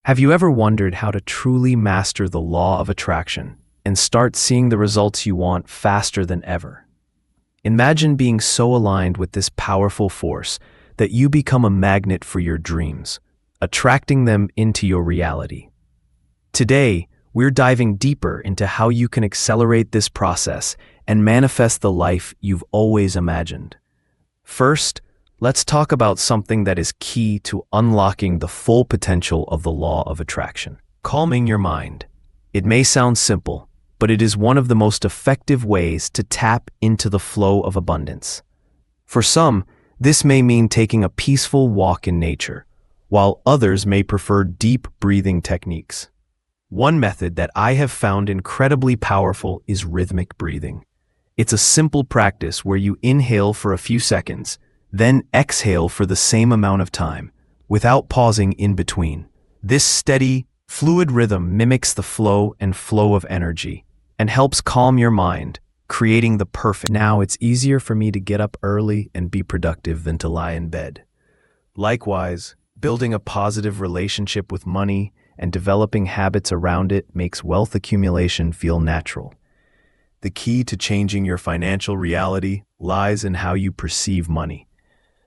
Have you ever wondered how to truly master the law of attraction and start seeing the results you want faster than ever? Imagine being so aligned with this powerful force that you become a magnet for your dreams, attracting them into your reality. Today, we're diving deeper into how you can accelerate this process and manifest the life you've always imagined. First, let's talk about something that is key to unlocking the full potential of the law of attraction: calming your mind. It may sound simple, but it is one of the most effective ways to tap into the flow of abundance. For some, this may mean taking a peaceful walk in nature, while others may prefer deep breathing techniques. One method that I have found incredibly powerful is rhythmic breathing. It's a simple practice where you inhale for a few seconds, then exhale for the same amount of time, without pausing in between. This steady, fluid rhythm mimics the flow of energy and helps calm your mind, creating the perfect. Now it's easier for me to get up early and be productive than to lie in bed. Likewise, building a positive relationship with money and developing habits around it makes wealth accumulation feel natural. The key to changing your financial reality lies in how you perceive money.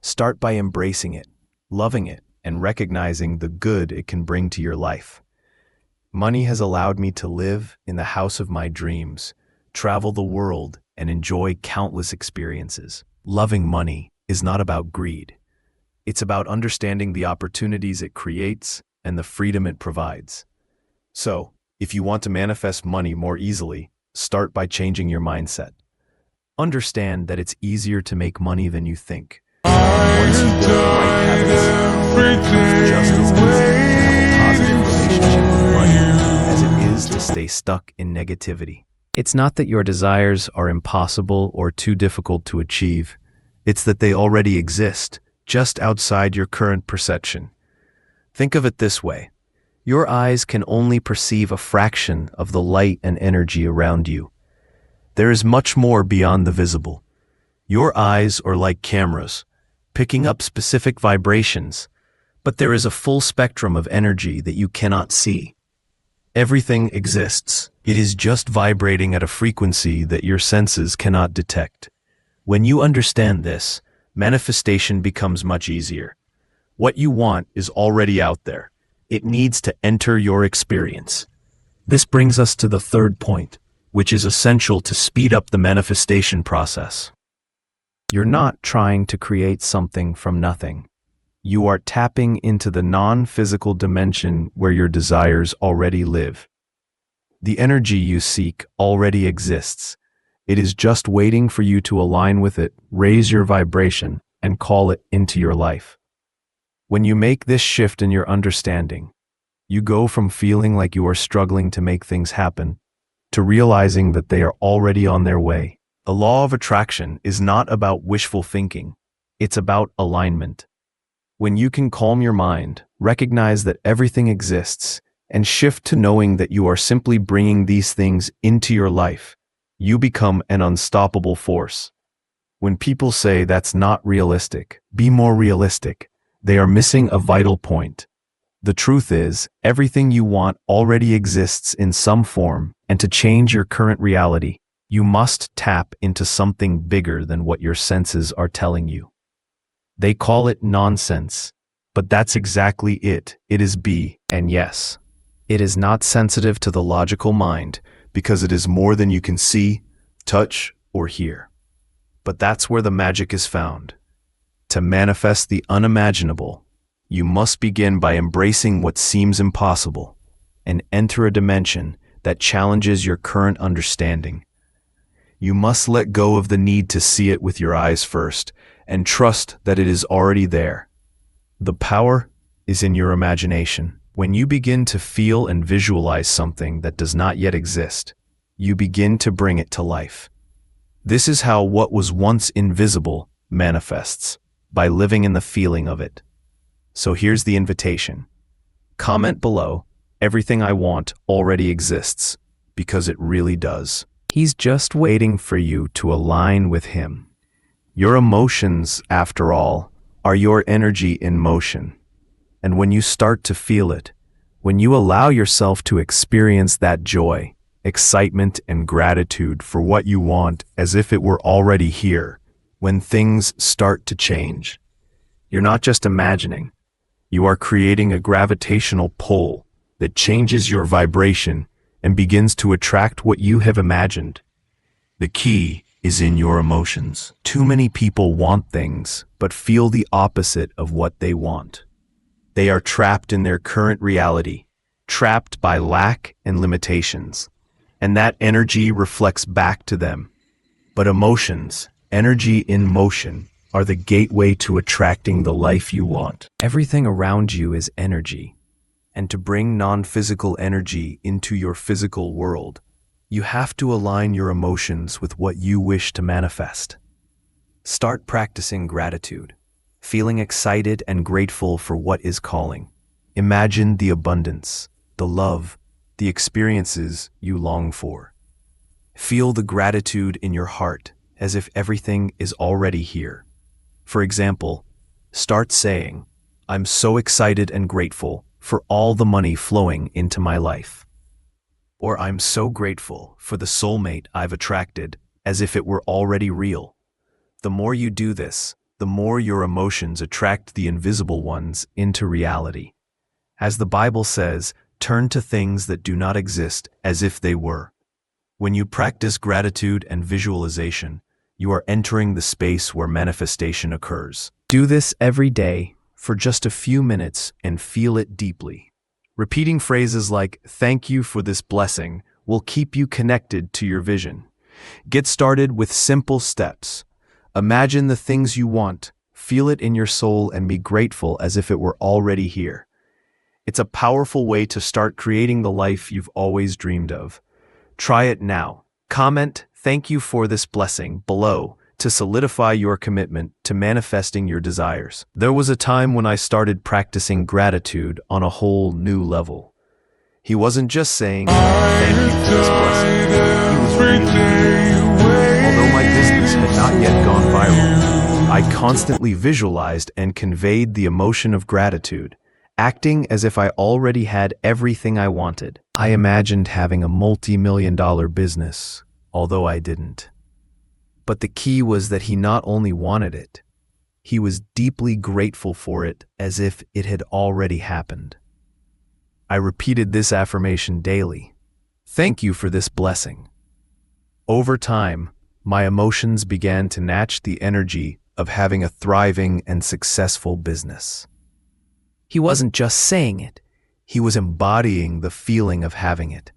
Start by embracing it, loving it, and recognizing the good it can bring to your life. Money has allowed me to live in the house of my dreams, travel the world, and enjoy countless experiences. Loving money is not about greed. It's about understanding the opportunities it creates and the freedom it provides. So, if you want to manifest money more easily, start by changing your mindset. Understand that it's easier to make money than you think. Once you build the right habits, it's just as easy to have a positive relationship with money as it is to stay stuck in negativity. It's not that your desires are impossible or too difficult to achieve. It's that they already exist, just outside your current perception. Think of it this way. Your eyes can only perceive a fraction of the light and energy around you. There is much more beyond the visible. Your eyes are like cameras, picking up specific vibrations, but there is a full spectrum of energy that you cannot see. Everything exists. It is just vibrating at a frequency that your senses cannot detect. When you understand this, manifestation becomes much easier. What you want is already out there. It needs to enter your experience. This brings us to the third point, which is essential to speed up the manifestation process. You're not trying to create something from nothing. You are tapping into the non-physical dimension where your desires already live. The energy you seek already exists. It is just waiting for you to align with it, raise your vibration, and call it into your life. When you make this shift in your understanding, you go from feeling like you are struggling to make things happen to realizing that they are already on their way. The law of attraction is not about wishful thinking. It's about alignment. When you can calm your mind, recognize that everything exists, and shift to knowing that you are simply bringing these things into your life, you become an unstoppable force. When people say that's not realistic, be more realistic. They are missing a vital point. The truth is, everything you want already exists in some form, and to change your current reality, you must tap into something bigger than what your senses are telling you. They call it nonsense, but that's exactly it. It is B and yes. It is not sensitive to the logical mind because it is more than you can see, touch, or hear. But that's where the magic is found. To manifest the unimaginable, you must begin by embracing what seems impossible and enter a dimension that challenges your current understanding. You must let go of the need to see it with your eyes first and trust that it is already there. The power is in your imagination. When you begin to feel and visualize something that does not yet exist, you begin to bring it to life. This is how what was once invisible manifests, by living in the feeling of it. So here's the invitation. Comment below, everything I want already exists, because it really does. He's just waiting for you to align with him. Your emotions, after all, are your energy in motion. And when you start to feel it, When you allow yourself to experience that joy, excitement, and gratitude for what you want as if it were already here, when things start to change, you're not just imagining, you are creating a gravitational pull that changes your vibration and begins to attract what you have imagined. The key is in your emotions. Too many people want things, but feel the opposite of what they want. They are trapped in their current reality, trapped by lack and limitations, and that energy reflects back to them. But emotions, energy in motion, are the gateway to attracting the life you want. Everything around you is energy, and to bring non-physical energy into your physical world, you have to align your emotions with what you wish to manifest. Start practicing gratitude, feeling excited and grateful for what is calling. Imagine the abundance, the love, the experiences you long for. Feel the gratitude in your heart as if everything is already here. For example, start saying, "I'm so excited and grateful for all the money flowing into my life." Or "I'm so grateful for the soulmate I've attracted," as if it were already real. The more you do this, the more your emotions attract the invisible ones into reality. As the Bible says, turn to things that do not exist as if they were. When you practice gratitude and visualization, you are entering the space where manifestation occurs. Do this every day for just a few minutes and feel it deeply. Repeating phrases like, "Thank you for this blessing," will keep you connected to your vision. Get started with simple steps. Imagine the things you want, feel it in your soul, and be grateful as if it were already here. It's a powerful way to start creating the life you've always dreamed of. Try it now. Comment, "Thank you for this blessing," below to solidify your commitment to manifesting your desires. There was a time when I started practicing gratitude on a whole new level. He wasn't just saying, "Thank you for this blessing." He was really, although my business had not yet gone viral, I constantly visualized and conveyed the emotion of gratitude, acting as if I already had everything I wanted. I imagined having a multi-million-dollar business, although I didn't. But the key was that he not only wanted it, he was deeply grateful for it as if it had already happened. I repeated this affirmation daily. "Thank you for this blessing." Over time, my emotions began to match the energy of having a thriving and successful business. He wasn't just saying it, he was embodying the feeling of having it.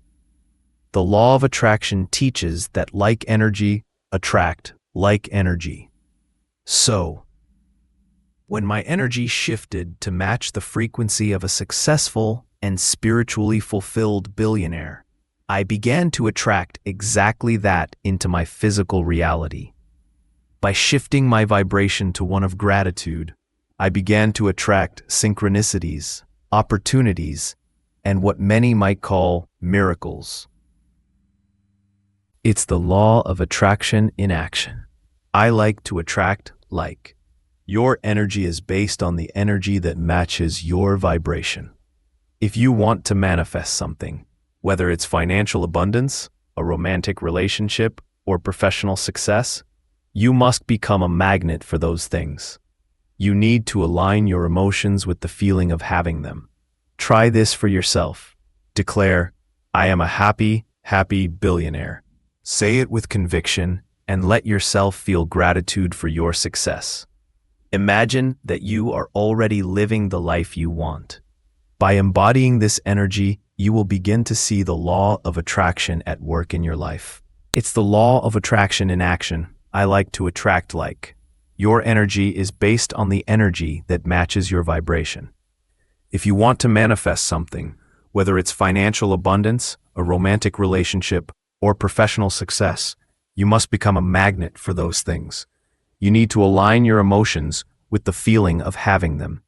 The law of attraction teaches that like energy attract like energy. So, when my energy shifted to match the frequency of a successful and spiritually fulfilled billionaire, I began to attract exactly that into my physical reality. By shifting my vibration to one of gratitude, I began to attract synchronicities, opportunities, and what many might call miracles. It's the law of attraction in action. I like to attract like. Your energy is based on the energy that matches your vibration. If you want to manifest something, whether it's financial abundance, a romantic relationship, or professional success, you must become a magnet for those things. You need to align your emotions with the feeling of having them. Try this for yourself. Declare, "I am a happy, happy billionaire." Say it with conviction and let yourself feel gratitude for your success. Imagine that you are already living the life you want. By embodying this energy, you will begin to see the law of attraction at work in your life. It's the law of attraction in action. I like to attract like. Your energy is based on the energy that matches your vibration. If you want to manifest something, whether it's financial abundance, a romantic relationship, or professional success, you must become a magnet for those things. You need to align your emotions with the feeling of having them.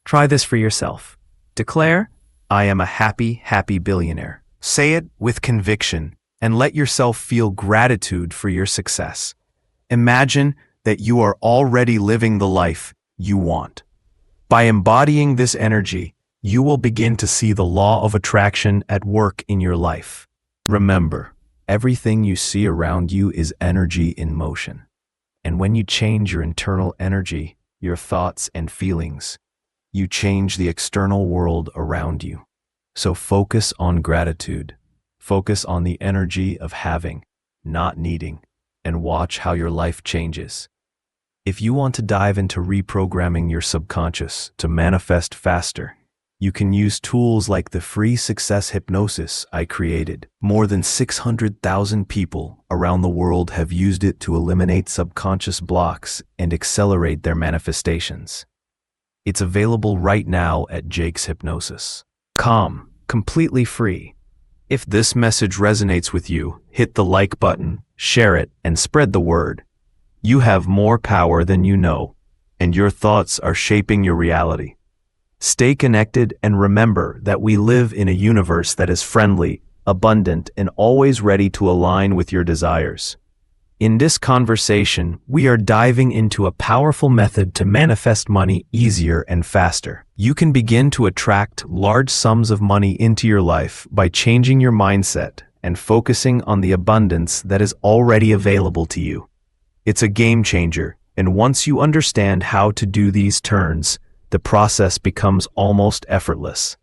Try this for yourself. Declare, "I am a happy, happy billionaire." Say it with conviction and let yourself feel gratitude for your success. Imagine that you are already living the life you want. By embodying this energy, you will begin to see the law of attraction at work in your life. Remember, everything you see around you is energy in motion. And when you change your internal energy, your thoughts and feelings, you change the external world around you. So focus on gratitude. Focus on the energy of having, not needing, and watch how your life changes. If you want to dive into reprogramming your subconscious to manifest faster, you can use tools like the free success hypnosis I created. More than 600,000 people around the world have used it to eliminate subconscious blocks and accelerate their manifestations. It's available right now at jakeshypnosis.com, completely free. If this message resonates with you, hit the like button, share it, and spread the word. You have more power than you know, and your thoughts are shaping your reality. Stay connected and remember that we live in a universe that is friendly, abundant, and always ready to align with your desires. In this conversation, we are diving into a powerful method to manifest money easier and faster. You can begin to attract large sums of money into your life by changing your mindset and focusing on the abundance that is already available to you. It's a game changer, and once you understand how to do these turns, the process becomes almost effortless.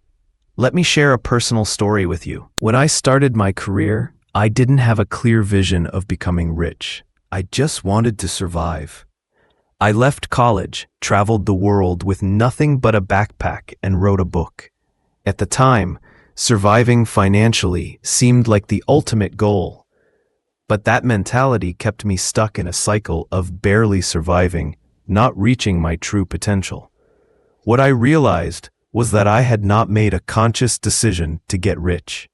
Let me share a personal story with you. When I started my career, I didn't have a clear vision of becoming rich. I just wanted to survive. I left college, traveled the world with nothing but a backpack, and wrote a book. At the time, surviving financially seemed like the ultimate goal. But that mentality kept me stuck in a cycle of barely surviving, not reaching my true potential. What I realized was that I had not made a conscious decision to get rich.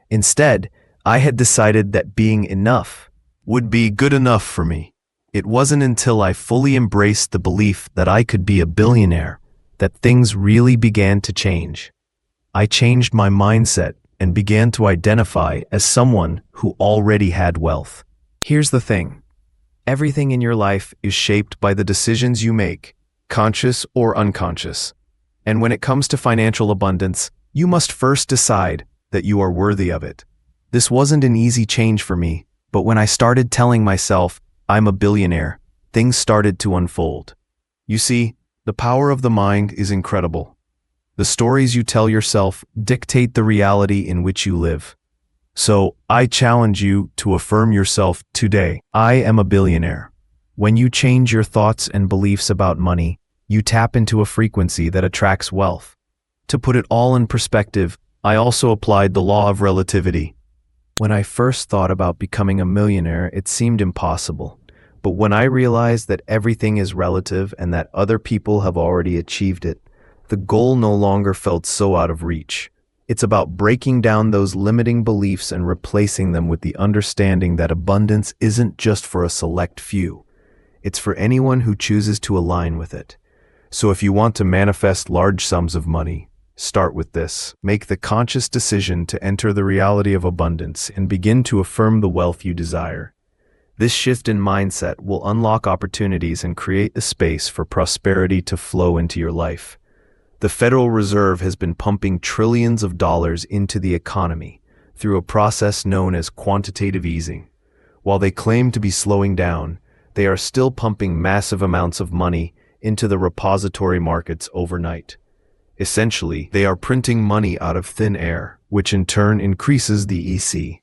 Instead, I had decided that being enough would be good enough for me. It wasn't until I fully embraced the belief that I could be a billionaire that things really began to change. I changed my mindset and began to identify as someone who already had wealth. Here's the thing. Everything in your life is shaped by the decisions you make, conscious or unconscious. And when it comes to financial abundance, you must first decide that you are worthy of it. This wasn't an easy change for me, but when I started telling myself, I'm a billionaire, things started to unfold. You see, the power of the mind is incredible. The stories you tell yourself dictate the reality in which you live. So, I challenge you to affirm yourself today. I am a billionaire. When you change your thoughts and beliefs about money, you tap into a frequency that attracts wealth. To put it all in perspective, I also applied the law of relativity. When I first thought about becoming a millionaire, it seemed impossible. But when I realized that everything is relative and that other people have already achieved it, the goal no longer felt so out of reach. It's about breaking down those limiting beliefs and replacing them with the understanding that abundance isn't just for a select few. It's for anyone who chooses to align with it. So if you want to manifest large sums of money, start with this. Make the conscious decision to enter the reality of abundance and begin to affirm the wealth you desire. This shift in mindset will unlock opportunities and create the space for prosperity to flow into your life. The Federal Reserve has been pumping trillions of dollars into the economy through a process known as quantitative easing. While they claim to be slowing down, they are still pumping massive amounts of money into the repository markets overnight. Essentially, they are printing money out of thin air, which in turn increases the EC.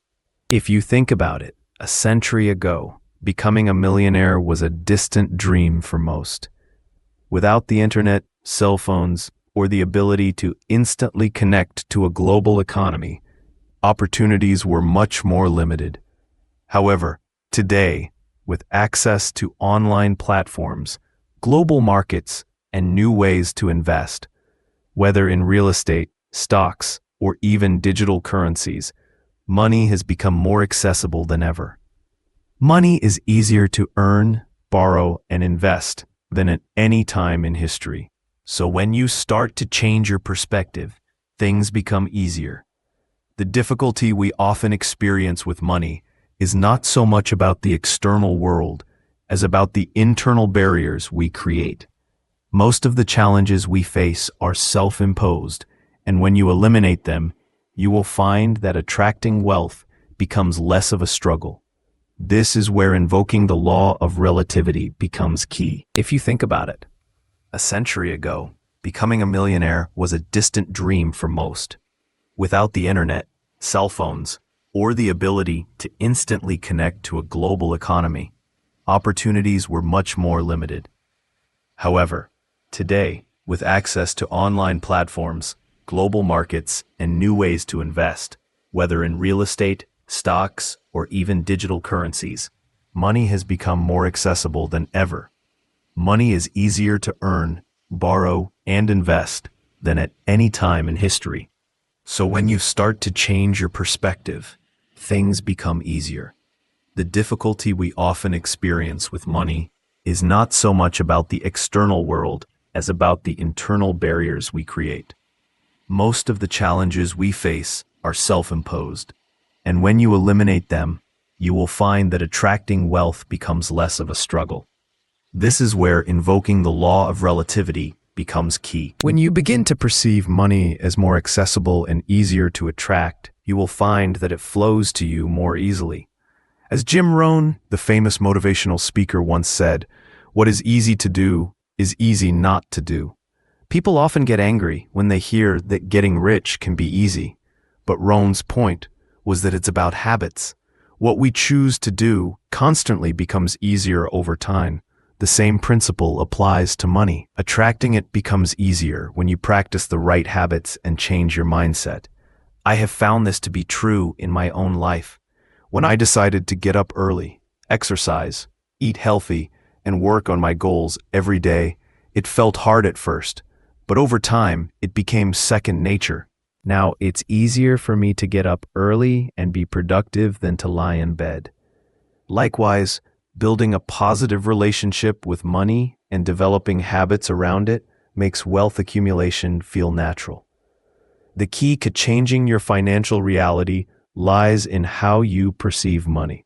If you think about it, a century ago, becoming a millionaire was a distant dream for most. Without the internet, cell phones, or the ability to instantly connect to a global economy, opportunities were much more limited. However, today, with access to online platforms, global markets, and new ways to invest, whether in real estate, stocks, or even digital currencies, money has become more accessible than ever. Money is easier to earn, borrow, and invest than at any time in history. So when you start to change your perspective, things become easier. The difficulty we often experience with money is not so much about the external world as about the internal barriers we create. Most of the challenges we face are self-imposed, And when you eliminate them, you will find that attracting wealth becomes less of a struggle. This is where invoking the law of relativity becomes key. If you think about it, a century ago, becoming a millionaire was a distant dream for most. Without the internet, cell phones, or the ability to instantly connect to a global economy, opportunities were much more limited. However, today, with access to online platforms, global markets, and new ways to invest, whether in real estate, stocks, or even digital currencies, money has become more accessible than ever. Money is easier to earn, borrow, and invest than at any time in history. So when you start to change your perspective, things become easier. The difficulty we often experience with money is not so much about the external world as about the internal barriers we create. Most of the challenges we face are self-imposed, and when you eliminate them, you will find that attracting wealth becomes less of a struggle. This is where invoking the law of relativity becomes key. When you begin to perceive money as more accessible and easier to attract, you will find that it flows to you more easily. As Jim Rohn, the famous motivational speaker, once said, "What is easy to do is easy not to do." People often get angry when they hear that getting rich can be easy, but Rohn's point was that it's about habits. What we choose to do constantly becomes easier over time. The same principle applies to money. Attracting it becomes easier when you practice the right habits and change your mindset. I have found this to be true in my own life. When I decided to get up early, exercise, eat healthy, and work on my goals every day, it felt hard at first, but over time, it became second nature. Now, it's easier for me to get up early and be productive than to lie in bed. Likewise, building a positive relationship with money and developing habits around it makes wealth accumulation feel natural. The key to changing your financial reality lies in how you perceive money.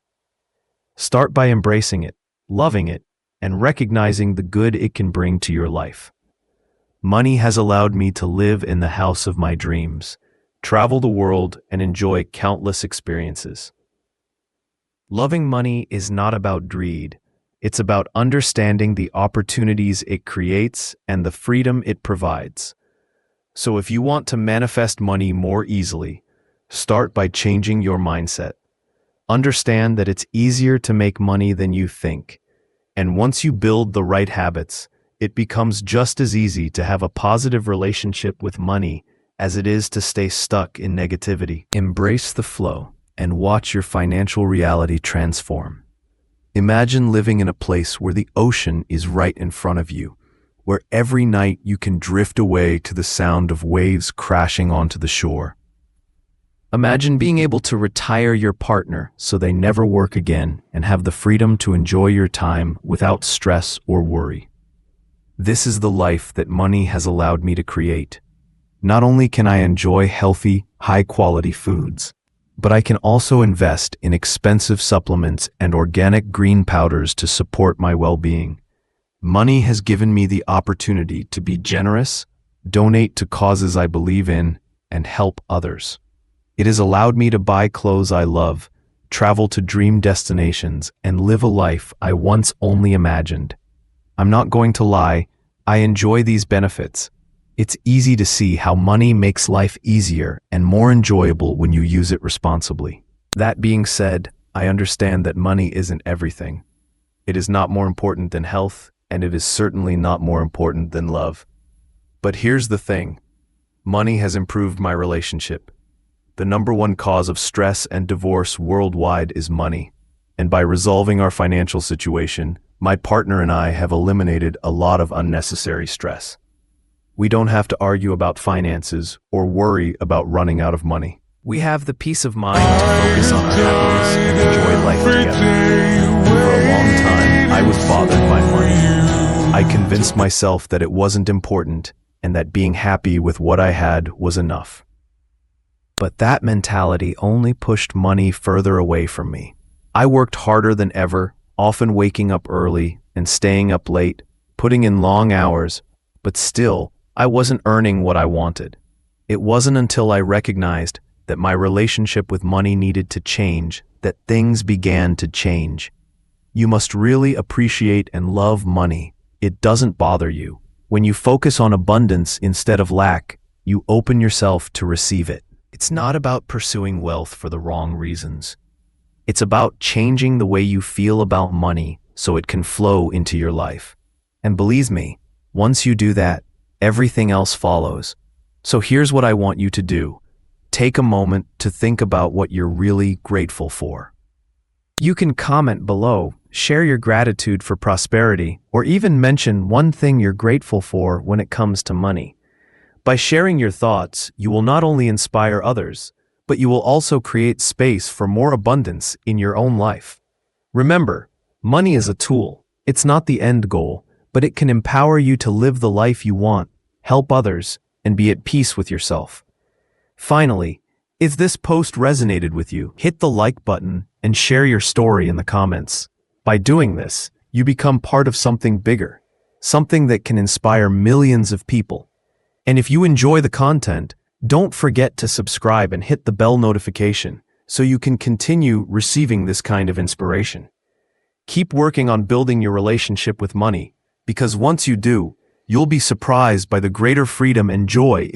Start by embracing it, loving it, and recognizing the good it can bring to your life. Money has allowed me to live in the house of my dreams, travel the world, and enjoy countless experiences. Loving money is not about greed. It's about understanding the opportunities it creates and the freedom it provides. So if you want to manifest money more easily, start by changing your mindset. Understand that it's easier to make money than you think. And once you build the right habits, it becomes just as easy to have a positive relationship with money as it is to stay stuck in negativity. Embrace the flow and watch your financial reality transform. Imagine living in a place where the ocean is right in front of you, where every night you can drift away to the sound of waves crashing onto the shore. Imagine being able to retire your partner so they never work again and have the freedom to enjoy your time without stress or worry. This is the life that money has allowed me to create. Not only can I enjoy healthy, high-quality foods, but I can also invest in expensive supplements and organic green powders to support my well-being. Money has given me the opportunity to be generous, donate to causes I believe in, and help others. It has allowed me to buy clothes I love, travel to dream destinations, and live a life I once only imagined. I'm not going to lie, I enjoy these benefits. It's easy to see how money makes life easier and more enjoyable when you use it responsibly. That being said, I understand that money isn't everything. It is not more important than health, and it is certainly not more important than love. But here's the thing. Money has improved my relationship. The number one cause of stress and divorce worldwide is money. And by resolving our financial situation, my partner and I have eliminated a lot of unnecessary stress. We don't have to argue about finances or worry about running out of money. We have the peace of mind to focus on our happiness and enjoy life together. For a long time, I was bothered by money. I convinced myself that it wasn't important and that being happy with what I had was enough. But that mentality only pushed money further away from me. I worked harder than ever, often waking up early and staying up late, putting in long hours, but still, I wasn't earning what I wanted. It wasn't until I recognized that my relationship with money needed to change that things began to change. You must really appreciate and love money. It doesn't bother you. When you focus on abundance instead of lack, you open yourself to receive it. It's not about pursuing wealth for the wrong reasons. It's about changing the way you feel about money so it can flow into your life. And believe me, once you do that, everything else follows. So here's what I want you to do. Take a moment to think about what you're really grateful for. You can comment below, share your gratitude for prosperity, or even mention one thing you're grateful for when it comes to money. By sharing your thoughts, you will not only inspire others, but you will also create space for more abundance in your own life. Remember, money is a tool. It's not the end goal, but it can empower you to live the life you want, help others, and be at peace with yourself. Finally, if this post resonated with you, hit the like button and share your story in the comments. By doing this, you become part of something bigger, something that can inspire millions of people. And if you enjoy the content, don't forget to subscribe and hit the bell notification so you can continue receiving this kind of inspiration. Keep working on building your relationship with money, because once you do, you'll be surprised by the greater freedom and joy